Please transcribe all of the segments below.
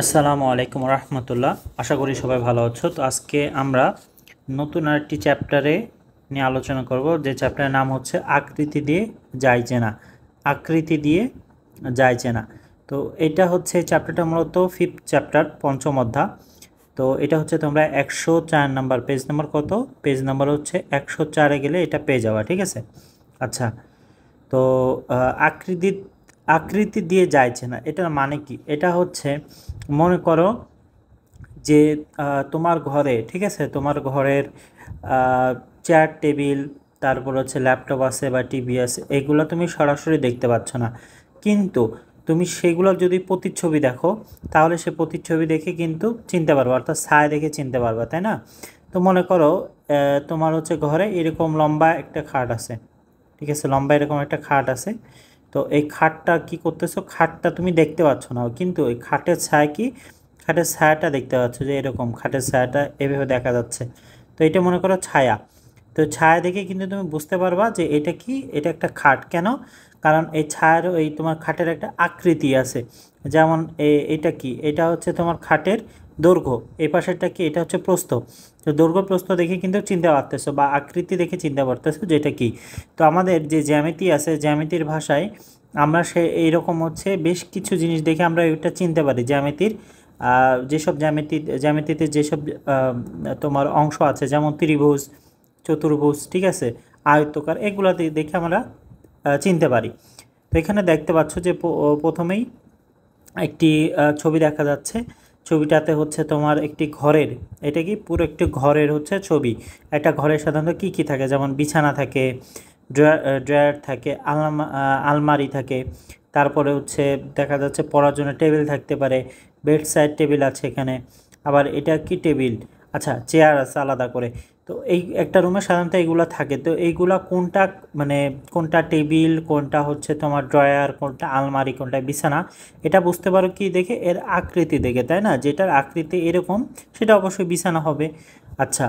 আসসালামু আলাইকুম রহমতুল্লাহ। আশা করি সবাই ভালো আছো। তো আজকে আমরা নতুন আরেকটি চ্যাপ্টারে নিয়ে আলোচনা করব, যে চ্যাপ্টারের নাম হচ্ছে আকৃতি দিয়ে যায় চেনা। আকৃতি দিয়ে যায় চেনা। তো এটা হচ্ছে চ্যাপ্টারটা মূলত ফিফথ চ্যাপ্টার, পঞ্চম অধ্যায়। তো এটা হচ্ছে তোমরা 104 নাম্বার, পেজ নাম্বার কত? পেজ নাম্বার হচ্ছে 104-এ গেলে এটা পেয়ে যাওয়া, ঠিক আছে। আচ্ছা, তো আকৃতি আকৃতি দিয়ে যাইছে না, এটার মানে কি? এটা হচ্ছে, মনে করো যে তোমার ঘরে, ঠিক আছে, তোমার ঘরের চেয়ার টেবিল, তারপর হচ্ছে ল্যাপটপ আছে বা টিভি আছে, এগুলো তুমি সরাসরি দেখতে পাচ্ছ না, কিন্তু তুমি সেগুলো যদি প্রতিচ্ছবি দেখো, তাহলে সে প্রতিচ্ছবি দেখে কিন্তু চিনতে পারবে, অর্থাৎ ছায়া দেখে চিনতে পারবে, তাই না? তো মনে করো তোমার হচ্ছে ঘরে এরকম লম্বা একটা খাট আছে, ঠিক আছে, লম্বা এরকম একটা খাট আছে। তো এই খাটটা কি করতেছো, খাটটা তুমি দেখতে পাচ্ছ না, কিন্তু ওই খাটের ছায়া কি, খাটের ছায়াটা দেখতে পাচ্ছ, যে এরকম খাটের ছায়াটা এভাবে দেখা যাচ্ছে। তো এটা মনে করো ছায়া। তো ছায়া দেখে কিন্তু তুমি বুঝতে পারবা যে এটা কি, এটা একটা খাট। কেন? কারণ এই ছায়ার, এই তোমার খাটের একটা আকৃতি আছে। যেমন এটা কি, এটা হচ্ছে তোমার খাটের দৈর্ঘ্য, এই পাশেরটা কি, এটা হচ্ছে প্রস্থ। তো দৈর্ঘ্য প্রস্থ দেখে কিন্তু চিনতে পারতেছো, বা আকৃতি দেখে চিনতে পারতেছো যে এটা কি। তো আমাদের যে জ্যামিতি আছে, জ্যামিতির ভাষায় আমরা এইরকম হচ্ছে বেশ কিছু জিনিস দেখে আমরা এটা চিনতে পারি। জ্যামিতির যেসব জ্যামিতিতে যেসব তোমার অংশ আছে, যেমন ত্রিভুজ, চতুর্ভুজ, ঠিক আছে, আয়তকার, এগুলো দেখে আমরা চিনতে পারি। তো এখানে দেখতে পাচ্ছ যে প্রথমেই একটি ছবি দেখা যাচ্ছে। ছবিটাতে হচ্ছে তোমার একটি ঘরের, এটা কি পুরো একটি ঘরের হচ্ছে ছবি। একটা ঘরে সাধারণত কি কি থাকে, যেমন বিছানা থাকে, ড্রয়ার থাকে, আলমারি থাকে, তারপরে হচ্ছে দেখা যাচ্ছে পড়ার জন্য টেবিল থাকতে পারে, বেড সাইড টেবিল আছে এখানে। আবার এটা কি টেবিল, আচ্ছা, চেয়ার আছে আলাদা করে। তো এই একটা রুমে সাধারণত এইগুলো থাকে। তো এইগুলা কোনটা, মানে কোনটা টেবিল, কোনটা হচ্ছে তোমার ড্রয়ার, কোনটা আলমারি, কোনটা বিছানা, এটা বুঝতে পারো কি দেখে, এর আকৃতি দেখে, তাই না? যেটার আকৃতি এরকম সেটা অবশ্যই বিছানা হবে। আচ্ছা,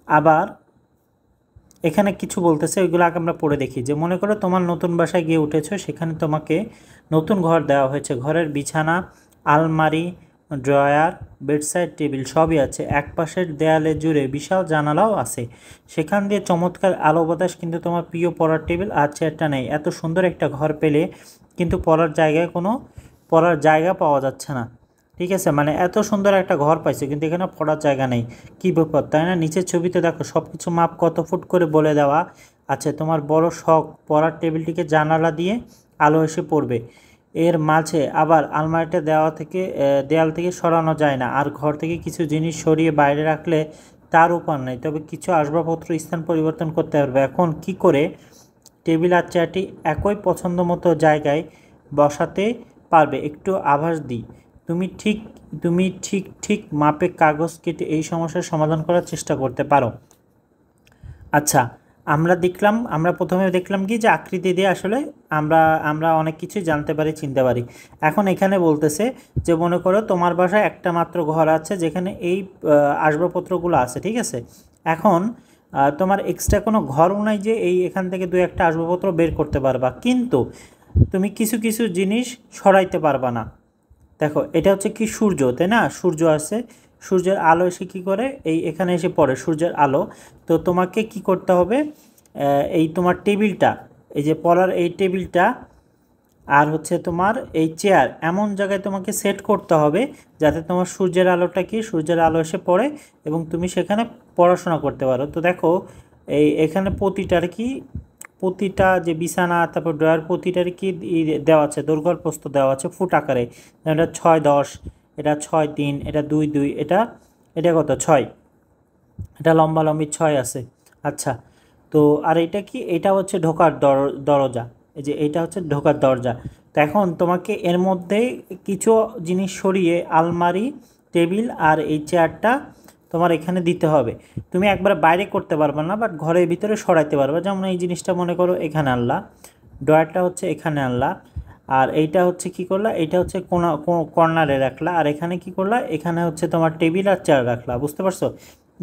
আবার এখানে কিছু বলতেছে, ওইগুলো আগে আমরা পড়ে দেখি। যে মনে করো তোমার নতুন বাসায় গিয়ে উঠেছো, সেখানে তোমাকে নতুন ঘর দেওয়া হয়েছে, ঘরের বিছানা, আলমারি, ড্রয়ার, বেডসাইড টেবিল সবই আছে, এক পাশের দেয়ালে জুড়ে বিশাল জানালাও আছে, সেখান দিয়ে চমৎকার আলো বাতাস, কিন্তু তোমার প্রিয় পড়ার টেবিল আর চেয়ারটা নেই। এত সুন্দর একটা ঘর পেলে কিন্তু পড়ার জায়গা পাওয়া যাচ্ছে না, ঠিক আছে, মানে এত সুন্দর একটা ঘর পাইছে কিন্তু এখানে পড়ার জায়গা নেই। কি ব্যাপার, তাই না? নিচের ছবিতে দেখো সব কিছু মাপ কত ফুট করে বলে দেওয়া আছে। তোমার বড় শখ, পড়ার টেবিলটিকে জানালা দিয়ে আলো এসে পড়বে, এর মাঝে আবার আলমারিটা দেয়াল থেকে সরানো যায় না, আর ঘর থেকে কিছু জিনিস সরিয়ে বাইরে রাখলে তার উপায় নেই, তবে কিছু আসবাবপত্র স্থান পরিবর্তন করতে পারবে। এখন কি করে টেবিল আর চেয়ারটি একই পছন্দ মতো জায়গায় বসাতে পারবে, একটু আভাস দিই। তুমি ঠিক তুমি ঠিক ঠিক মাপে কাগজ কেটে এই সমস্যার সমাধান করার চেষ্টা করতে পারো। আচ্ছা, আমরা প্রথমে দেখলাম কি, যে আকৃতি দিয়ে আসলে আমরা আমরা অনেক কিছুই জানতে পারি, চিনতে পারি। এখন এখানে বলতেছে যে মনে করো তোমার বাসায় একটা মাত্র ঘর আছে, যেখানে এই আসবাবপত্রগুলো আছে, ঠিক আছে। এখন তোমার এক্সট্রা কোনো ঘরও নাই যে এখান থেকে দু একটা আসবাবপত্র বের করতে পারবা, কিন্তু তুমি কিছু কিছু জিনিস সরাইতে পারবা না। দেখো এটা হচ্ছে কি, সূর্য, তাই না? সূর্য আছে, সূর্যের আলো এসে কি করে, এখানে এসে পড়ে সূর্যের আলো। তো তোমাকে কি করতে হবে, এই তোমার টেবিলটা, এই যে পড়ার এই টেবিলটা, আর হচ্ছে তোমার এই চেয়ার এমন জায়গায় তোমাকে সেট করতে হবে যাতে তোমার সূর্যের আলো এসে পড়ে এবং তুমি সেখানে পড়াশোনা করতে পারো। তো দেখো এখানে প্রতিটা যে বিছানা, তারপর ড্রয়ার, প্রতিটার কি দেওয়া আছে, দৈর্ঘ্য প্রস্থ দেওয়া আছে ফুট আকারে। এটা 6-10, এটা 6-3, এটা 2-2, এটা কত 6, এটা লম্বালম্বি 6 আছে। আচ্ছা, তো আর এটা কি, এটা হচ্ছে ঢোকার দরজা, এই যে এটা হচ্ছে ঢোকার দরজা। তো এখন তোমাকে এর মধ্যে কিছু জিনিস সরিয়ে আলমারি, টেবিল আর এই চেয়ারটা তোমার এখানে দিতে হবে। তুমি একবার বাইরে করতে পারবে না, বাট ঘরের ভিতরে সরাইতে পারবে। যেমন এই জিনিসটা মনে করো এখানে আনলা, ড্রয়ারটা হচ্ছে এখানে আনলা, আর এইটা হচ্ছে কি করলা, এইটা হচ্ছে কর্নারে রাখলা, আর এখানে কি করলা, এখানে হচ্ছে তোমার টেবিল আর চেয়ার রাখলা, বুঝতে পারছো?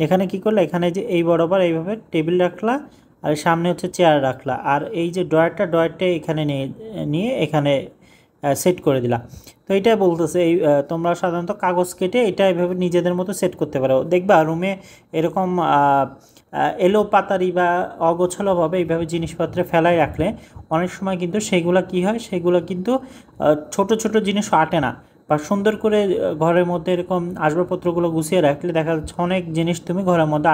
এখানে কি করলা, এখানে যে এই বরাবর এইভাবে টেবিল রাখলা, আর সামনে হচ্ছে চেয়ার রাখলা, আর এই যে ড্রয়ারটা এখানে নিয়ে এখানে সেট করে দিলা। তো এটাই বলতেছে এই তোমরা সাধারণত কাগজ কেটে এটা এভাবে নিজেদের মতো সেট করতে পারো। দেখবা রুমে এরকম এলো পাতারি বা অগোছালোভাবে এইভাবে জিনিসপত্রে ফেলাই রাখলে অনেক সময় কিন্তু সেগুলো কি হয়, সেগুলো কিন্তু ছোট ছোট জিনিসও আটে না, বা সুন্দর করে ঘরের মধ্যে এরকম আসবাবপত্রগুলো গুছিয়ে রাখলে দেখা যাচ্ছে অনেক জিনিস তুমি ঘরের মধ্যে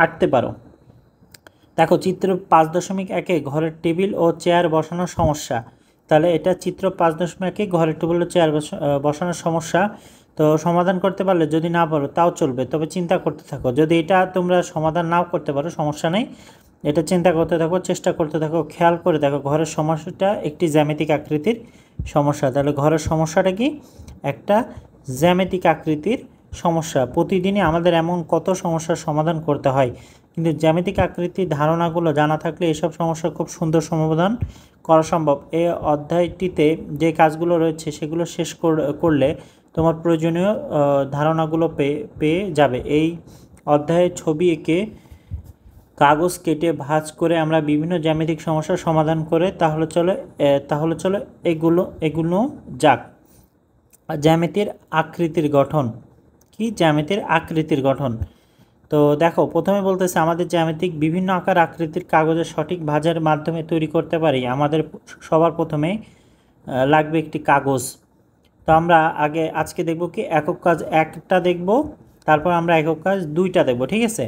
আটতে পারো। দেখো চিত্র 5.1 ঘরের টেবিল ও চেয়ার বসানোর সমস্যা। তাহলে এটা চিত্র 5.1 ঘরের টেবিল ও চেয়ার বসানোর সমস্যা। তো সমাধান করতে পারলে, যদি না পারো তাও চলবে, তবে চিন্তা করতে থাকো। যদি এটা তোমরা সমাধান নাও করতে পারো সমস্যা নেই, এটা চিন্তা করতে থাকো, চেষ্টা করতে থাকো, খেয়াল করে দেখো ঘরের সমস্যাটা একটি জ্যামিতিক আকৃতির সমস্যা। তাহলে ঘরের সমস্যাটা কি? একটা জ্যামিতিক আকৃতির সমস্যা। প্রতিদিনই আমাদের এমন কত সমস্যার সমাধান করতে হয়, কিন্তু জ্যামিতিক আকৃতির ধারণাগুলো জানা থাকলে এসব সমস্যার খুব সুন্দর সমাধান করা সম্ভব। এই অধ্যায়টিতে যে কাজগুলো রয়েছে সেগুলো শেষ করলে তোমার প্রয়োজনীয় ধারণাগুলো পেয়ে যাবে। এই অধ্যায়ে ছবি এঁকে কাগজ কেটে ভাঁজ করে আমরা বিভিন্ন জ্যামিতিক সমস্যার সমাধান করে তাহলে চলো এগুলো যাক। জ্যামিতির আকৃতির গঠন কি? জ্যামিতির আকৃতির গঠন। তো দেখো প্রথমে বলতেছে আমাদের জ্যামিতিক বিভিন্ন আকার আকৃতির কাগজের সঠিক ভাঁজের মাধ্যমে তৈরি করতে পারি। আমাদের সবার প্রথমে লাগবে একটি কাগজ। তো আমরা আজকে দেখব কি একক কাজ 1টা দেখব, তারপর আমরা একক কাজ 2টা দেখব, ঠিক আছে?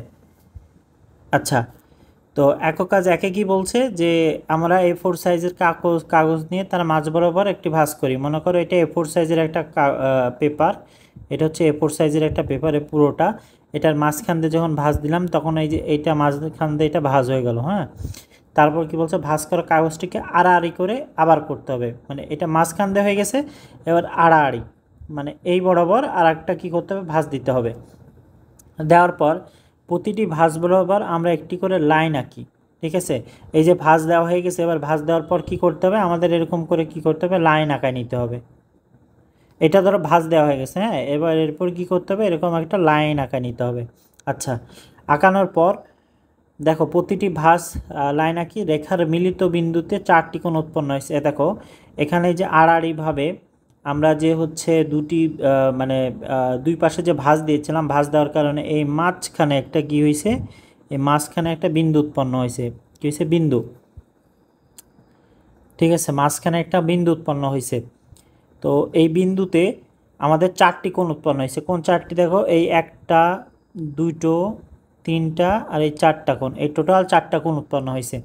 আচ্ছা, তো একক কাজ 1-এ কি বলছে যে আমরা A4 সাইজের কাগজ নিয়ে তার মাঝ বরাবর একটি ভাঁজ করি। মনে করো এটা A4 সাইজের একটা পেপার, এটা হচ্ছে A4 সাইজের একটা পেপারে পুরোটা। এটার মাঝখান দিয়ে যখন ভাঁজ দিলাম তখন এই যে এইটা মাঝখান দিয়ে এটা ভাঁজ হয়ে গেল। হ্যাঁ, তারপর কি বলছে, ভাঁজ করা কাগজটিকে আড়াআড়ি করে আবার করতে হবে। মানে এটা মাঝখান দিয়ে হয়ে গেছে, এবার আড়াআড়ি মানে এই বরাবর আর একটা কী করতে হবে, ভাঁজ দিতে হবে। দেওয়ার পর প্রতিটি ভাঁজ বরাবর আমরা একটি করে লাইন আঁকি, ঠিক আছে? এই যে ভাঁজ দেওয়া হয়ে গেছে, এবার ভাঁজ দেওয়ার পর কি করতে হবে, আমাদের এরকম করে কি করতে হবে, লাইন আঁকায় নিতে হবে। এটা ধরো ভাঁজ দেওয়া হয়ে গেছে, হ্যাঁ, এবার এরপর কি করতে হবে, এরকম একটা লাইন আঁকায় নিতে হবে। আচ্ছা, আঁকানোর পর দেখো প্রতিটি ভাঁজ লাইন আঁকি রেখার মিলিত বিন্দুতে 4টি কোণ উৎপন্ন হয়েছে। দেখো এখানে যে আড়াআড়িভাবে আমরা যে হচ্ছে মানে দুই পাশে যে ভাঁজ দিয়েছিলাম, ভাঁজ দেওয়ার কারণে এই মাঝখানে একটা কি হয়েছে, এই মাঝখানে একটা বিন্দু উৎপন্ন হয়েছে। কি হয়েছে? বিন্দু, ঠিক আছে? মাঝখানে একটা বিন্দু উৎপন্ন হয়েছে। তো এই বিন্দুতে আমাদের 4টি কোণ উৎপন্ন হয়েছে। কোন 4টি? দেখো এই 1টা, 2টো, 3টা আর এই 4টা কোণ, এই টোটাল 4টা কোণ উৎপন্ন হয়েছে।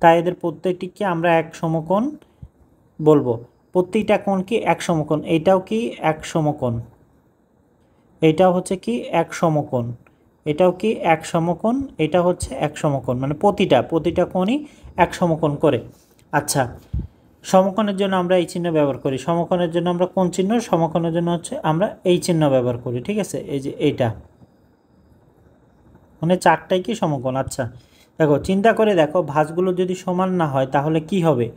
তাই এদের প্রত্যেকটিকে আমরা এক সমকোণ বলবো। প্রত্যেকটা কোণ কি এক সমকোণ। এইটাও কি এক সমকোণ, এইটাও হচ্ছে কি এক সমকোণ, এটাও কি এক সমকোণ, এটা হচ্ছে এক সমকোণ। মানে প্রতিটা কোণই এক সমকোণ করে। আচ্ছা, সমকোণের জন্য আমরা এই চিহ্ন ব্যবহার করি। সমকোণের জন্য আমরা কোন চিহ্ন? সমকোণের জন্য হচ্ছে আমরা এই চিহ্ন ব্যবহার করি, ঠিক আছে? এই যে এইটা, মানে 4টাই কি সমকোণ। আচ্ছা দেখো, চিন্তা করে দেখো ভাঁজগুলো যদি সমান না হয় তাহলে কি হবে?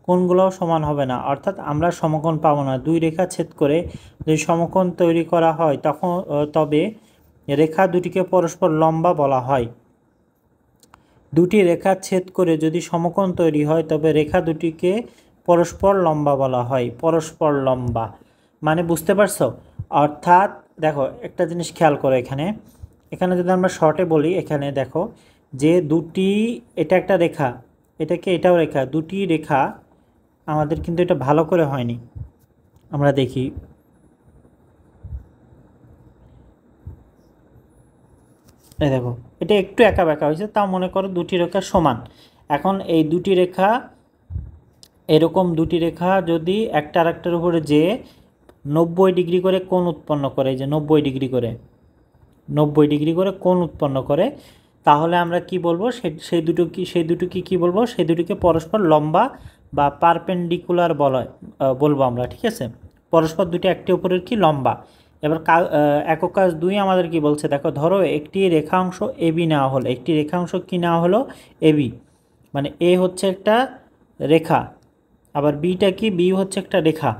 কোণগুলোও সমান হবে না, অর্থাৎ আমরা সমকোণ পাবো না। দুই রেখা ছেদ করে যদি সমকোণ তৈরি করা হয় তবে রেখা দুটিকে পরস্পর লম্বা বলা হয়। দুটি রেখা ছেদ করে যদি সমকোণ তৈরি হয় তবে রেখা দুটিকে পরস্পর লম্বা বলা হয়। পরস্পর লম্বা মানে বুঝতে পারছো? অর্থাৎ দেখো একটা জিনিস খেয়াল করো, এখানে যদি আমরা শর্টে বলি, এখানে দেখো যে এটা একটা রেখা, এটাও রেখা, দুটি রেখা আমাদের কিন্তু এটা ভালো করে হয়নি। আমরা দেখি, এই দেখো এটা একটু একা বেঁকা হয়েছে, তাও মনে করো দুটি রেখা সমান। এখন এই দুটি রেখা, এরকম দুটি রেখা যদি একটা আরেকটার উপরে যে 90 ডিগ্রি করে কোণ উৎপন্ন করে, এই যে 90 ডিগ্রি করে কোণ উৎপন্ন করে, তাহলে আমরা কি বলবো, সেই দুটোকে কি বলবো, সেই দুটোকে পরস্পর লম্বা বা পারপেন্ডিকুলার বলবো আমরা, ঠিক আছে? পরস্পর দুটো একটি উপরের কি লম্বা। এবার একক কাজ 2 আমাদের কি বলছে, দেখো ধরো একটি রেখাংশ এবি নেওয়া হলো, একটি রেখাংশ কি নেওয়া হলো, এবি। মানে এ হচ্ছে একটা রেখা, আবার বিটা কি, বি হচ্ছে একটা রেখা।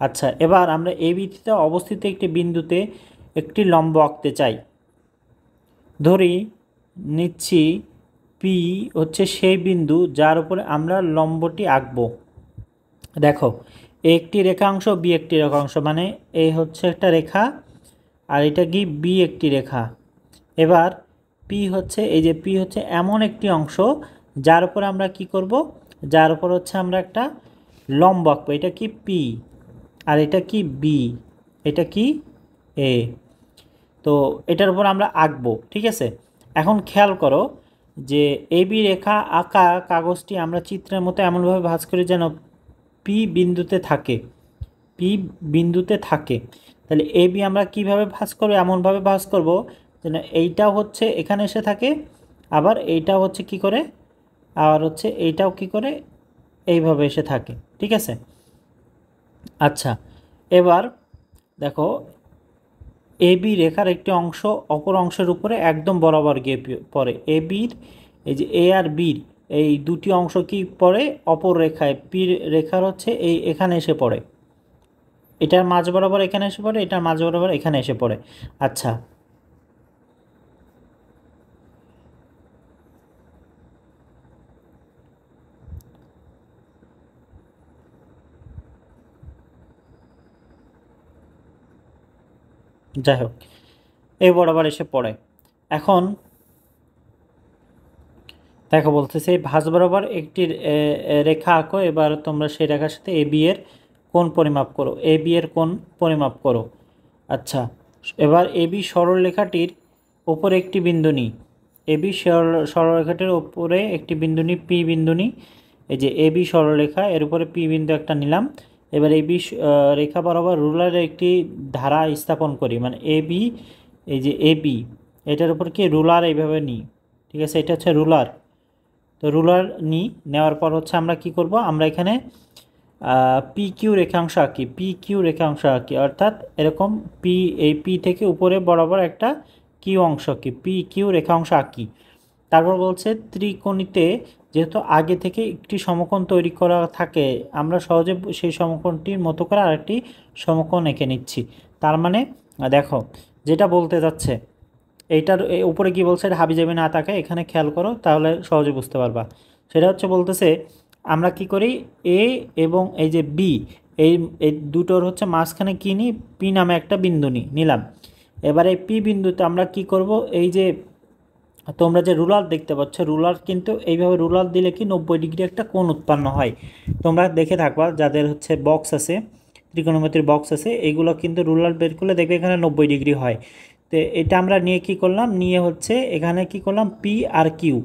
আচ্ছা, এবার আমরা এবিতে অবস্থিত একটি বিন্দুতে একটি লম্ব আঁকতে চাই। ধরি নিচ্ছি পি হচ্ছে সেই বিন্দু যার উপরে আমরা লম্বটি আঁকব। দেখো এ একটি রেখাংশ, বি একটি রেখাংশ, মানে এ হচ্ছে একটা রেখা আর এটা কি বি একটি রেখা। এবার পি হচ্ছে, এই যে পি হচ্ছে এমন একটি অংশ যার উপর আমরা কি করব, যার উপর হচ্ছে আমরা একটা লম্ব আঁকবো। এটা কি পি আর এটা কি বি, এটা কি এ। তো এটার উপর আমরা আঁকবো, ঠিক আছে। এখন খেয়াল করো যে এবি রেখা আঁকা কাগজটি আমরা চিত্রের মতো এমনভাবে ভাঁজ করি যেন পি বিন্দুতে থাকে, পি বিন্দুতে থাকে। তাহলে এবি আমরা কিভাবে ভাঁজ করবো, এমনভাবে ভাঁজ করব যেন এইটাও হচ্ছে এখানে এসে থাকে, আবার এইটাও হচ্ছে কি করে, আর হচ্ছে এইটাও কি করে এইভাবে এসে থাকে, ঠিক আছে। আচ্ছা, এবার দেখো এবি রেখার একটি অংশ অপর অংশের উপরে একদম বরাবর গিয়ে পড়ে। এ বির, এই যে এ আর বির এই দুটি অংশ কি পড়ে অপর রেখায়, পি রেখার হচ্ছে এই এখানে এসে পড়ে, এটার মাঝ বরাবর এখানে এসে পড়ে, এটার মাঝ বরাবর এখানে এসে পড়ে। আচ্ছা, যাই হোক এই বরাবর এসে পড়ে। এখন দেখো বলতেছে ভাঁজ বরাবর একটি রেখা আঁকো। এবার তোমরা সেই রেখার সাথে এ বি এর কোণ পরিমাপ করো, এ বি এর কোণ পরিমাপ করো। আচ্ছা, এবার এ বি সরলরেখাটির উপরে একটি বিন্দু নিই, এ বি সরলরেখাটির উপরে একটি বিন্দু নিই, পি বিন্দু নিই। এই যে এ বি সরলরেখা, এর উপরে পি বিন্দু একটা নিলাম। এবার এ বি রেখা বরাবর রুলারের একটি ধারা স্থাপন করি, মানে এ বি, এই যে এ বি এটার উপর কি রুলার এইভাবে নিই, ঠিক আছে। এটা হচ্ছে রুলার। তো রুলার নেওয়ার পর হচ্ছে আমরা কি করব, আমরা এখানে পি কিউ রেখাংশ আঁকি, পি কিউ রেখাংশ আঁকি, অর্থাৎ এরকম পি, এই পি থেকে উপরে বরাবর একটা কিউ অংশ আঁকি, পি কিউ রেখাংশ আঁকি। তারপর বলছে ত্রিকোণিতে যেহেতু আগে থেকে একটি সমকোণ তৈরি করা থাকে, আমরা সহজে সেই সমকোণটির মতো করে আরেকটি সমকোণ এঁকে নিচ্ছি। তার মানে দেখো যেটা বলতে যাচ্ছে, এইটার উপরে কি বলছে, এটা হাবিজাবি না তাকে এখানে খেয়াল করো তাহলে সহজে বুঝতে পারবা। সেটা হচ্ছে বলতেছে আমরা কি করি, এ এবং এই যে বি, এই এই দুটোর হচ্ছে মাঝখানে কি নিই, পি নামে একটা বিন্দু নিলাম। এবার এই পি বিন্দুতে আমরা কি করব, এই যে তোমরা যে রুলার দেখতে পাচ্ছ, রুলার কিন্তু এইভাবে রুলার দিলে কি 90 ডিগ্রি একটা কোণ উৎপন্ন হয়। তোমরা দেখে থাকবা যাদের হচ্ছে বক্স আছে, ত্রিকোণমিতির বক্স আছে, এইগুলো কিন্তু রুলার বের করলে দেখবে এখানে 90 ডিগ্রি হয়। তো এটা আমরা নিয়ে কি করলাম, নিয়ে হচ্ছে এখানে কি করলাম, পি আর কিউ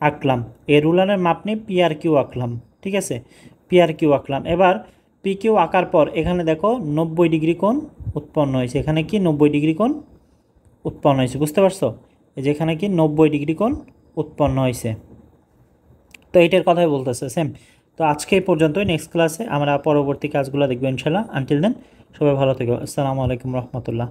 আঁকলাম। এই রুলারের মাপ নিয়ে পি আর কিউ আঁকলাম, ঠিক আছে, পি আর কিউ আঁকলাম। এবার পি কিউ আঁকার পর এখানে দেখো 90 ডিগ্রি কোণ উৎপন্ন হয়েছে, এখানে কি 90 ডিগ্রি কোণ উৎপন্ন হয়েছে, বুঝতে পারছো, যেখানে কি 90 ডিগ্রি কোণ উৎপন্ন হয়েছে। তো এইটার কথাই বলতেছে সেম। তো আজকে এই পর্যন্তই, নেক্সট ক্লাসে আমরা পরবর্তী কাজগুলো দেখবো ইনশাল্লাহ। আনটিল দেন সবাই ভালো থেকো, আসসালামু আলাইকুম রহমতুল্লাহ।